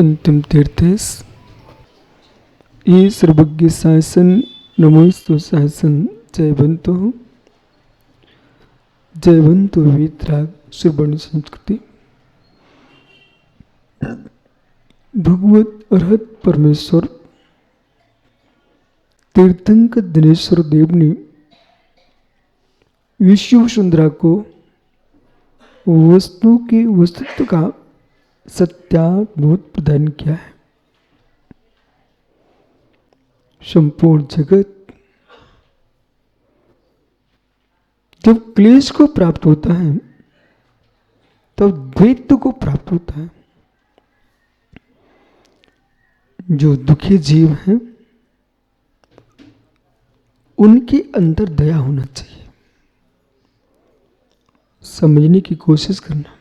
अंतिम तीर्थेस ये सर्वज्ञ शासन नमोस्तु शासन जयवंतो वीतराग श्रवण संस्कृति। भगवत अरहत परमेश्वर तीर्थंकर दिनेश्वर देव ने विश्व सुंदरा को वस्तु के वस्तुत्व का सत्यानुभूत प्रदान किया है। संपूर्ण जगत जब क्लेश को प्राप्त होता है तब द्वैत को प्राप्त होता है। जो दुखी जीव हैं उनके अंदर दया होना चाहिए। समझने की कोशिश करना,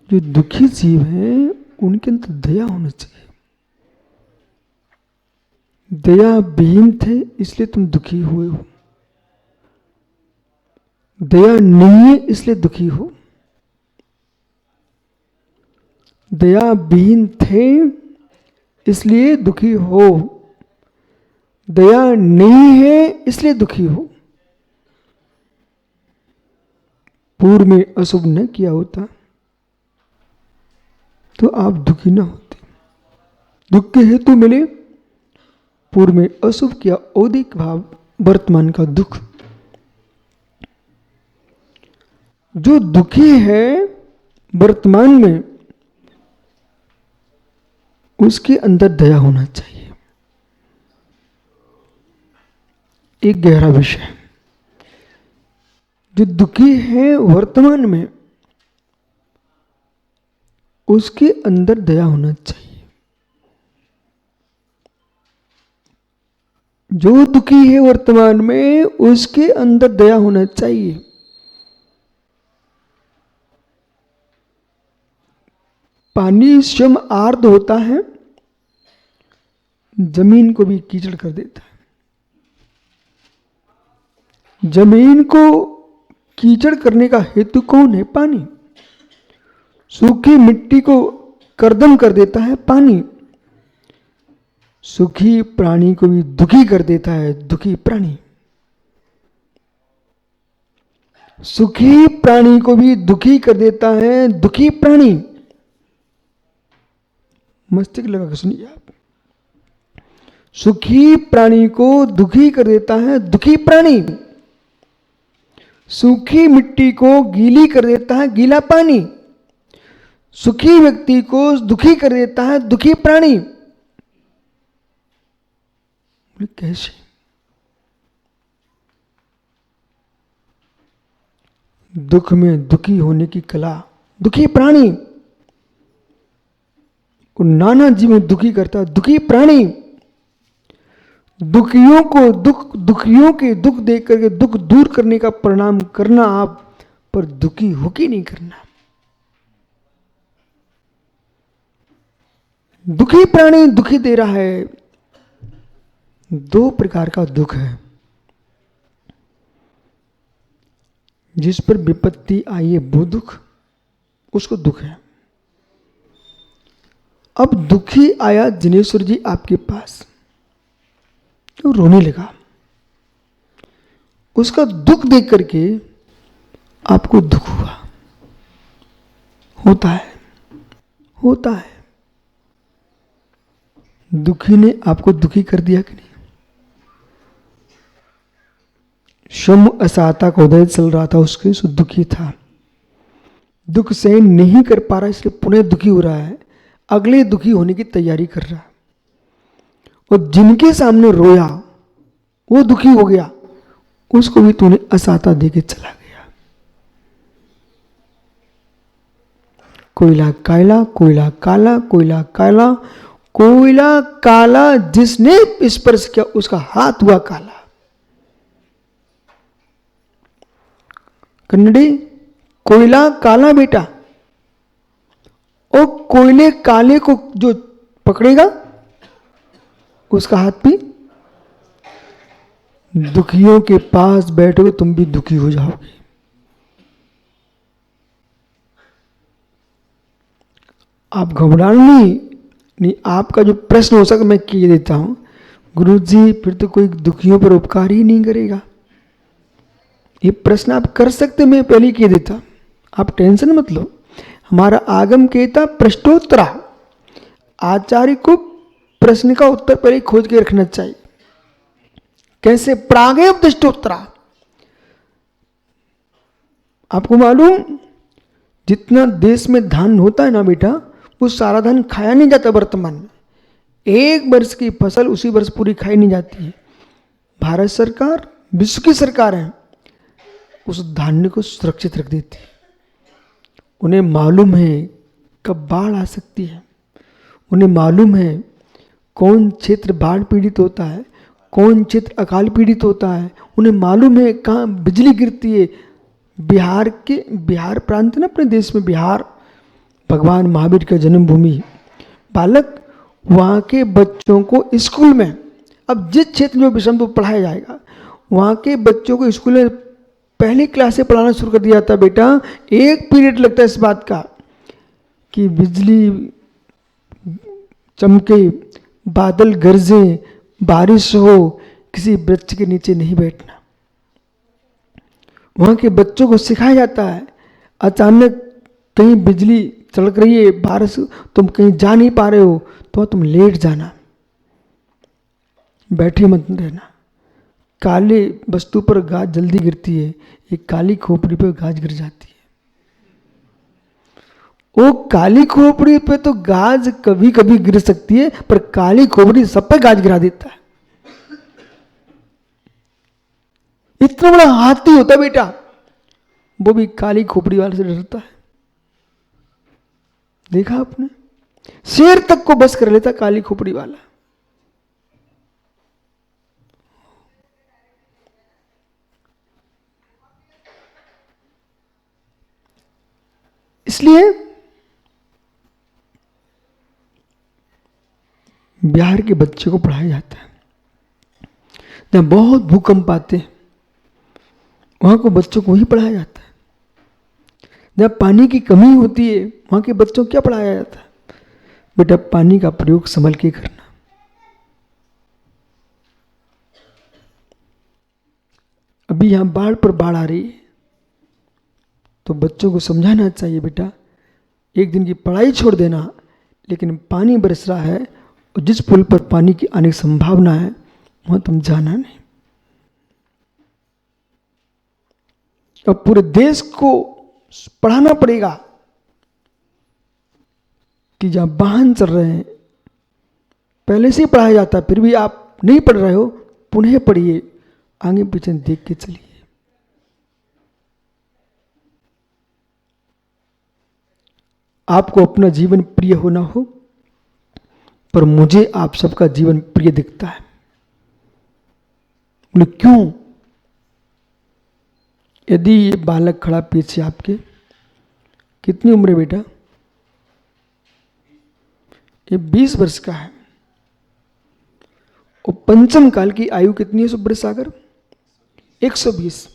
जो दुखी जीव हैं उनके अंदर दया होना चाहिए। दया विहीन थे इसलिए तुम दुखी हुए हो, दया नहीं है इसलिए दुखी हो। दया विहीन थे इसलिए दुखी हो, दया नहीं है इसलिए दुखी हो। पूर्व में अशुभ न किया होता तो आप दुखी न होते। दुख के हेतु मिले, पूर्व में अशुभ किया, औदिक भाव, वर्तमान का दुख। जो दुखी है वर्तमान में उसके अंदर दया होना चाहिए। एक गहरा विषय, जो दुखी है वर्तमान में उसके अंदर दया होना चाहिए। जो दुखी है वर्तमान में उसके अंदर दया होना चाहिए। पानी स्वयं आर्द्र होता है, जमीन को भी कीचड़ कर देता है। जमीन को कीचड़ करने का हेतु कौन है? पानी। सूखी मिट्टी को करदम कर देता है पानी। सुखी प्राणी को भी दुखी कर देता है दुखी प्राणी। सुखी प्राणी को भी दुखी कर देता है दुखी प्राणी। मस्तिष्क लगा कर सुनिए आप। सुखी प्राणी को दुखी कर देता है दुखी प्राणी। सूखी मिट्टी को गीली कर देता है गीला पानी। सुखी व्यक्ति को दुखी कर देता है दुखी प्राणी। कैसे? दुख में दुखी होने की कला। दुखी प्राणी को नाना जीव दुखी करता है दुखी प्राणी। दुखियों को दुखियों के दुख देख करके दुख दूर करने का परिणाम करना आप, पर दुखी होके नहीं करना। दुखी प्राणी दुखी दे रहा है। दो प्रकार का दुख है। जिस पर विपत्ति आई है वो दुख, उसको दुख है। अब दुखी आया जिनेश्वर जी आपके पास तो रोने लगा। उसका दुख देख करके आपको दुख हुआ। होता है। दुखी ने आपको दुखी कर दिया कि नहीं? शम असाता का उदय चल रहा था, उसके से दुखी था। दुख सहन नहीं कर पा रहा इसलिए पुनः दुखी हो रहा है। अगले दुखी होने की तैयारी कर रहा है। और जिनके सामने रोया वो दुखी हो गया, उसको भी तूने असाता देके चला गया। कोयला काला, कोयला काला, कोयला काला, कोयला काला। जिसने स्पर्श किया उसका हाथ हुआ काला। कन्नड़ी, कोयला काला बेटा, और कोयले काले को जो पकड़ेगा उसका हाथ भी। दुखियों के पास बैठोगे तुम भी दुखी हो जाओगे। आप घबराना नहीं, आपका जो प्रश्न हो सके मैं किए देता हूँ। गुरुजी फिर तो कोई दुखियों पर उपकार ही नहीं करेगा, ये प्रश्न आप कर सकते, मैं पहले ही किए देता, आप टेंशन मत लो। हमारा आगम कहता प्रश्नोत्तरा, आचार्य को प्रश्न का उत्तर पहले ही खोज के रखना चाहिए। कैसे? प्रागेव दृष्टोत्तरा। आपको मालूम जितना देश में धान होता है ना बेटा, वो सारा धान खाया नहीं जाता वर्तमान में। एक वर्ष की फसल उसी वर्ष पूरी खाई नहीं जाती है। भारत सरकार विश्व की सरकार है, उस धान्य को सुरक्षित रख देती है। उन्हें मालूम है कब बाढ़ आ सकती है, उन्हें मालूम है कौन क्षेत्र बाढ़ पीड़ित होता है, कौन क्षेत्र अकाल पीड़ित होता है, उन्हें मालूम है कहाँ बिजली गिरती है। बिहार प्रांत ना अपने देश में, बिहार भगवान महावीर का जन्मभूमि। बालक वहाँ के बच्चों को स्कूल में, अब जिस क्षेत्र में विषम को पढ़ाया जाएगा, वहाँ के बच्चों को स्कूल में पहली क्लास से पढ़ाना शुरू कर दिया था। बेटा एक पीरियड लगता है इस बात का कि बिजली चमके, बादल गरजे, बारिश हो, किसी वृक्ष के नीचे नहीं बैठना। वहाँ के बच्चों को सिखाया जाता है, अचानक कहीं बिजली चड़क रही है, बारिश, तुम कहीं जा नहीं पा रहे हो तो तुम लेट जाना, बैठे मत रहना। काले वस्तु पर गाज जल्दी गिरती है, एक काली खोपड़ी पर गाज गिर जाती है। वो काली खोपड़ी पे तो गाज कभी कभी गिर सकती है, पर काली खोपड़ी सब पे गाज गिरा देता है। इतना बड़ा हाथी होता है बेटा, वो भी काली खोपड़ी वाले से डरता है। देखा आपने? शेर तक को बस कर लेता काली खोपड़ी वाला। इसलिए बिहार के बच्चे को पढ़ाया जाता है। जहां बहुत भूकंप आते हैं वहां को बच्चों को ही पढ़ाया जाता है। जहां पानी की कमी होती है वहां के बच्चों को क्या पढ़ाया जाता है? बेटा पानी का प्रयोग संभल के करना। अभी यहां बाढ़ पर बाढ़ आ रही है तो बच्चों को समझाना चाहिए, बेटा एक दिन की पढ़ाई छोड़ देना, लेकिन पानी बरस रहा है और जिस पुल पर पानी की आने की संभावना है वहां तुम जाना नहीं। अब पूरे देश को पढ़ाना पड़ेगा कि जहां वाहन चल रहे हैं, पहले से ही पढ़ाया जाता है, फिर भी आप नहीं पढ़ रहे हो, पुनः पढ़िए, आगे पीछे देख के चलिए। आपको अपना जीवन प्रिय हो ना हो, पर मुझे आप सबका जीवन प्रिय दिखता है। बोले क्यों? यदि ये बालक खड़ा पीछे आपके, कितनी उम्र है बेटा? ये 20 वर्ष का है। और पंचम काल की आयु कितनी है सुब्रत सागर? 120।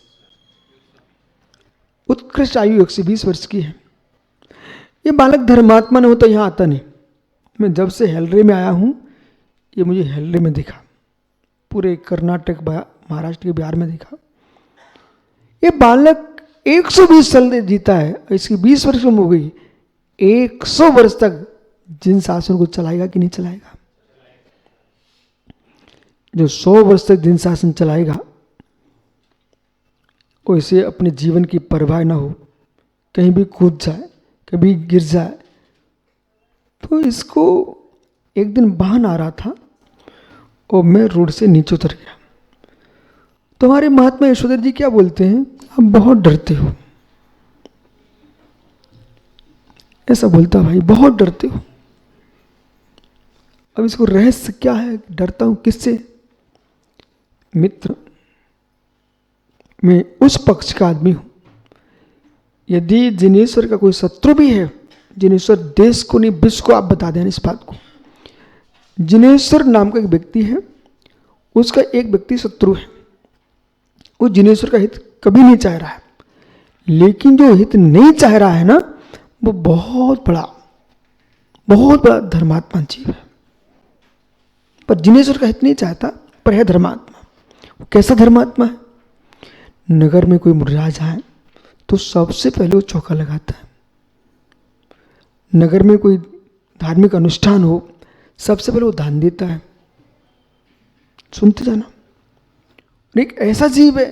उत्कृष्ट आयु 120 वर्ष की है। ये बालक धर्मात्मा ने हो तो यहां आता नहीं। मैं जब से हेलरे में आया हूं, ये मुझे हेलरे में दिखा, पूरे कर्नाटक, महाराष्ट्र के बिहार में दिखा। ये बालक 120 साल जीता है, इसकी 20 वर्ष उम्र हो गई। 100 वर्ष तक जिन शासन को चलाएगा कि नहीं चलाएगा? जो 100 वर्ष तक जिन शासन चलाएगा वो इसे अपने जीवन की परवाह ना हो, कहीं भी कूद जाए, कभी गिर जाए। तो इसको एक दिन वाहन आ रहा था और मैं रोड से नीचे उतर गया। तो हमारे महात्मा यशोधर जी क्या बोलते हैं? आप बहुत डरते हो। ऐसा बोलता भाई, बहुत डरते हो। अब इसको रहस्य क्या है? डरता हूं किससे? मित्र, मैं उस पक्ष का आदमी हूं, यदि जिनेश्वर का कोई शत्रु भी है, जिनेश्वर देश को नहीं विश्व को आप बता देना इस बात को। जिनेश्वर नाम का एक व्यक्ति है, उसका एक व्यक्ति शत्रु है। वो जिनेश्वर का हित कभी नहीं चाह रहा है, लेकिन जो हित नहीं चाह रहा है ना, वो बहुत बड़ा बहुत बड़ा धर्मात्मा जीव है, पर जिनेश्वर का हित नहीं चाहता, पर है धर्मात्मा। वो कैसा धर्मात्मा है? नगर में कोई मुर्राज आए तो सबसे पहले वो चौका लगाता है। नगर में कोई धार्मिक अनुष्ठान हो, सबसे पहले वो दान देता है। सुनते जाना, एक ऐसा जीव है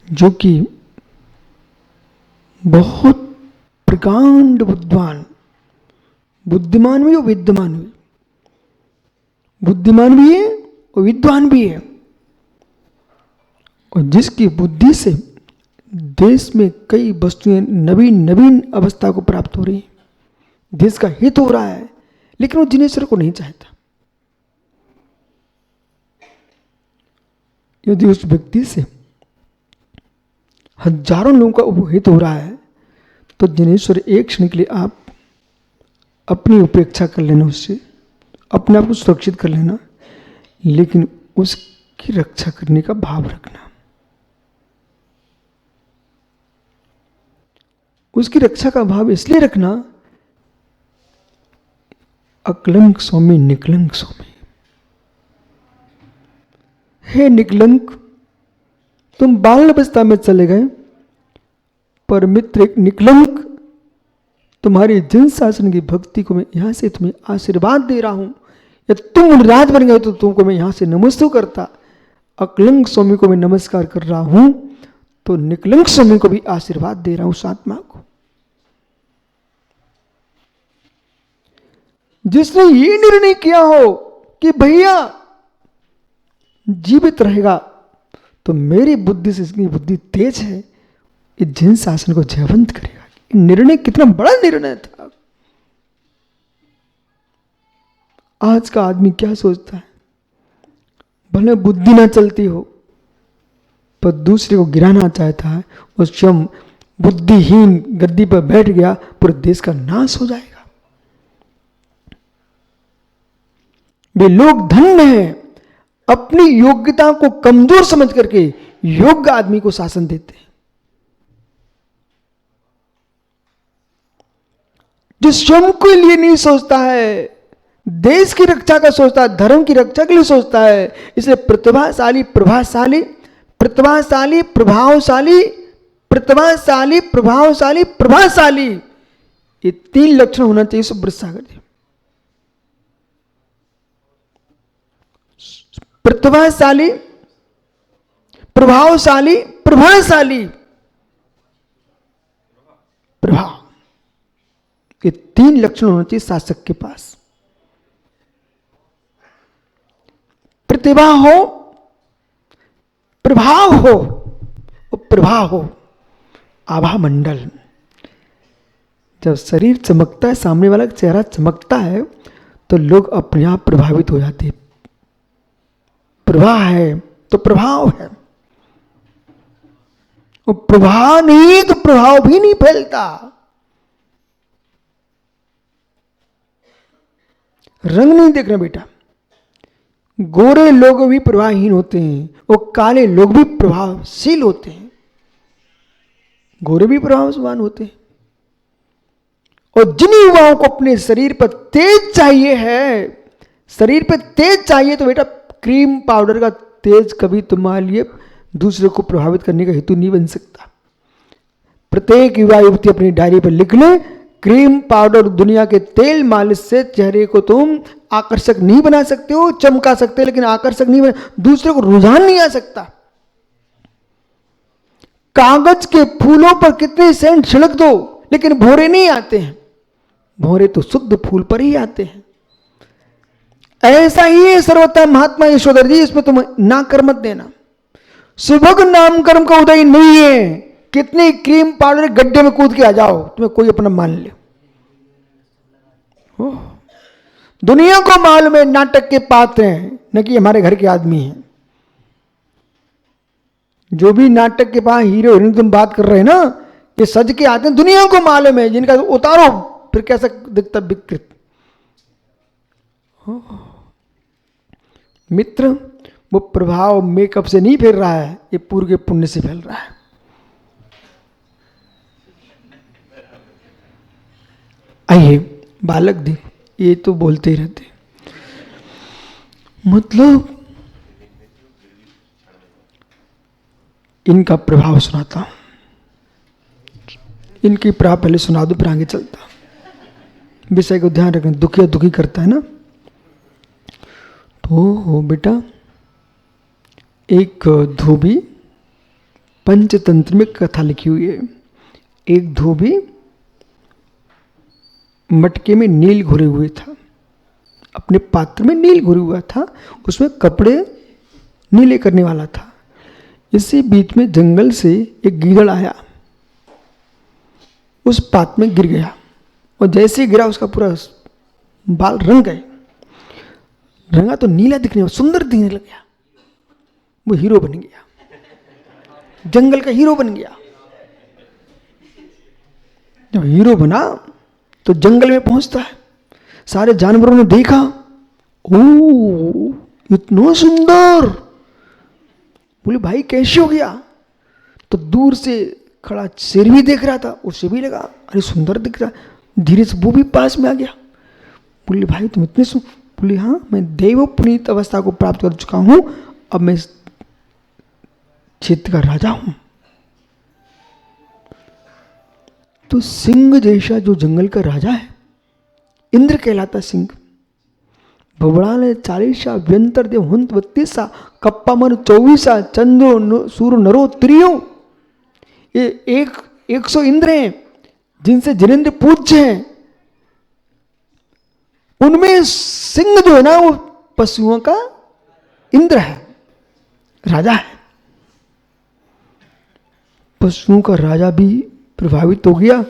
जो कि बहुत प्रकांड बुद्धिमान, बुद्धिमान भी और विद्वान भी, बुद्धिमान भी है और विद्वान भी है, और जिसकी बुद्धि से देश में कई वस्तुएं नवीन नवीन अवस्था को प्राप्त हो रही हैं, देश का हित हो रहा है, लेकिन वो जिनेश्वर को नहीं चाहता। यदि उस व्यक्ति से हजारों लोगों का हित हो रहा है तो जिनेश्वर एक क्षण के लिए आप अपनी उपेक्षा कर लेना, उससे अपने आप को सुरक्षित कर लेना, लेकिन उसकी रक्षा करने का भाव रखना। उसकी रक्षा का भाव इसलिए रखना, अकलंक सौम्य निकलंक सौम्य। हे निकलंक, तुम बाल अवस्था में चले गए, पर मित्र एक निकलंक, तुम्हारी जन शासन की भक्ति को मैं यहां से तुम्हें आशीर्वाद दे रहा हूं। या तुम राज बन गए तो तुमको मैं यहां से नमस्ते करता। अकलंक स्वामी को मैं नमस्कार कर रहा हूं, तो निकलंक स्वामी को भी आशीर्वाद दे रहा हूं उस आत्मा को। जिसने ये निर्णय किया हो कि भैया जीवित रहेगा तो मेरी बुद्धि से इसकी बुद्धि तेज है, इस जिन शासन को जयवंत करेगा। निर्णय कितना बड़ा निर्णय था। आज का आदमी क्या सोचता है? भले बुद्धि ना चलती हो, पर दूसरे को गिराना चाहता है, और स्वयं बुद्धिहीन गद्दी पर बैठ गया, पूरे देश का नाश हो जाएगा। वे लोग धन्य हैं, अपनी योग्यता को कमजोर समझ करके योग्य आदमी को शासन देते हैं। जो स्वयं के लिए नहीं सोचता है, देश की रक्षा का सोचता है, धर्म की रक्षा के लिए सोचता है, इसलिए प्रतिभाशाली प्रभावशाली, प्रतिभाशाली प्रभावशाली, प्रतिभाशाली प्रभावशाली प्रभावशाली, ये 3 लक्षण होना चाहिए सुब्रत सागर जी। प्रतिभाशाली, प्रभावशाली, प्रभावशाली, प्रभाव, ये 3 लक्षण होना चाहिए शासक के पास। प्रतिभा हो, प्रभाव हो और प्रभाव हो। आभा मंडल, जब शरीर चमकता है, सामने वाला चेहरा चमकता है, तो लोग अपने आप प्रभावित हो जाते हैं। प्रवाह है तो प्रभाव है, और प्रभाव नहीं तो प्रभाव भी नहीं फैलता। रंग नहीं देखना बेटा, गोरे लोग भी प्रभावहीन होते हैं और काले लोग भी प्रभावशील होते हैं। गोरे भी प्रभाववान होते हैं, और जिन युवाओं को अपने शरीर पर तेज चाहिए है, शरीर पर तेज चाहिए, तो बेटा क्रीम पाउडर का तेज कभी तुम्हारे लिए दूसरे को प्रभावित करने का हेतु नहीं बन सकता। प्रत्येक युवा युवती अपनी डायरी पर लिख ले, क्रीम पाउडर दुनिया के तेल मालिश से चेहरे को तुम आकर्षक नहीं बना सकते हो, चमका सकते हो, लेकिन आकर्षक नहीं बना, दूसरे को रुझान नहीं आ सकता। कागज के फूलों पर कितने सेंट छिड़क दो, लेकिन भौरे नहीं आते हैं। भौरे तो शुद्ध फूल पर ही आते हैं। ऐसा ही है सर्वथा महात्मा यशोधर जी, इसमें तुम ना कर मत देना। सुभग नाम कर्म का उदय नहीं है। कितनी क्रीम पाउडर गड्ढे में कूद के आ जाओ, तुम्हें कोई अपना मान ले। दुनिया को मालूम है नाटक के पात्र हैं, न कि हमारे घर के आदमी हैं। जो भी नाटक के पास हीरो हीरोइन तुम बात कर रहे हैं ना, ये सज के आते हैं, दुनिया को मालूम है, जिनका उतारो फिर कैसा दिखता विकृत। मित्र, वो प्रभाव मेकअप से नहीं फैल रहा है, ये पूर्व के पुण्य से फैल रहा है। आइए बालक देखो, ये तो बोलते ही रहते, मतलब इनका प्रभाव सुनाता हूं। इनकी प्रभाव पहले सुना दो, फिर आगे चलता। विषय को ध्यान रखना, दुखी दुखी करता है ना। तो हो बेटा, एक धोबी, पंचतंत्र में कथा लिखी हुई है। एक धोबी मटके में नील घोरे हुए था, अपने पात्र में नील घोरे हुआ था, उसमें कपड़े नीले करने वाला था। इसी बीच में जंगल से एक गीदड़ आया, उस पात्र में गिर गया, और जैसे ही गिरा उसका पूरा बाल रंग गए। रंगा तो नीला दिखने, सुंदर दिखने लग गया। वो हीरो बन गया, जंगल का हीरो बन गया। जब हीरो बना तो जंगल में पहुंचता है, सारे जानवरों ने देखा, ओ इतना सुंदर, बोले भाई कैसे हो गया। तो दूर से खड़ा शेर भी देख रहा था, उसे भी लगा अरे सुंदर दिख रहा, धीरे से वो भी पास में आ गया। बोले भाई तुम इतने बोले हाँ, मैं देव पुनीत अवस्था को प्राप्त कर चुका हूं, अब मैं इस क्षेत्र का राजा हूं। तो सिंह जैसा जो जंगल का राजा है, इंद्र कहलाता सिंह। भवड़ाले 40 व्यंतर देव हंत 32 कप्पा मन 24 चंद्रो सूर्य नरो त्रियो। ये 100 इंद्र हैं जिनसे जिनेंद्र पूज्य हैं। उनमें सिंह जो है ना, वो पशुओं का इंद्र है, राजा है। पशुओं का राजा भी प्रभावित हो गया,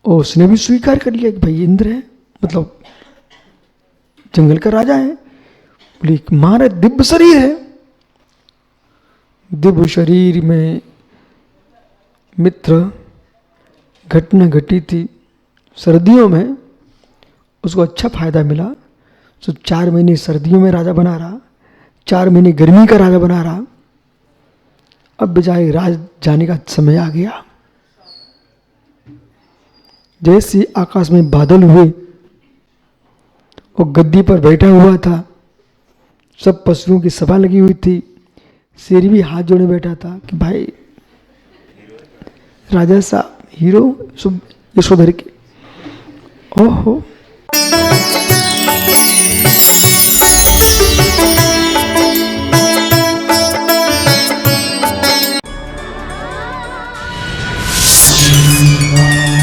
और उसने भी स्वीकार कर लिया कि भाई इंद्र है, मतलब जंगल का राजा है। बोले मारा दिव्य शरीर है। दिव्य शरीर में मित्र घटना घटी थी सर्दियों में, उसको अच्छा फायदा मिला। तो 4 महीने सर्दियों में राजा बना रहा, 4 महीने गर्मी का राजा बना रहा। अब बेचारे राज जाने का समय आ गया। जैसे आकाश में बादल हुए, और गद्दी पर बैठा हुआ था, सब पशुओं की सभा लगी हुई थी। शेर भी हाथ जोड़े बैठा था कि भाई राजा साहब हीरो यशोधर के। ओहो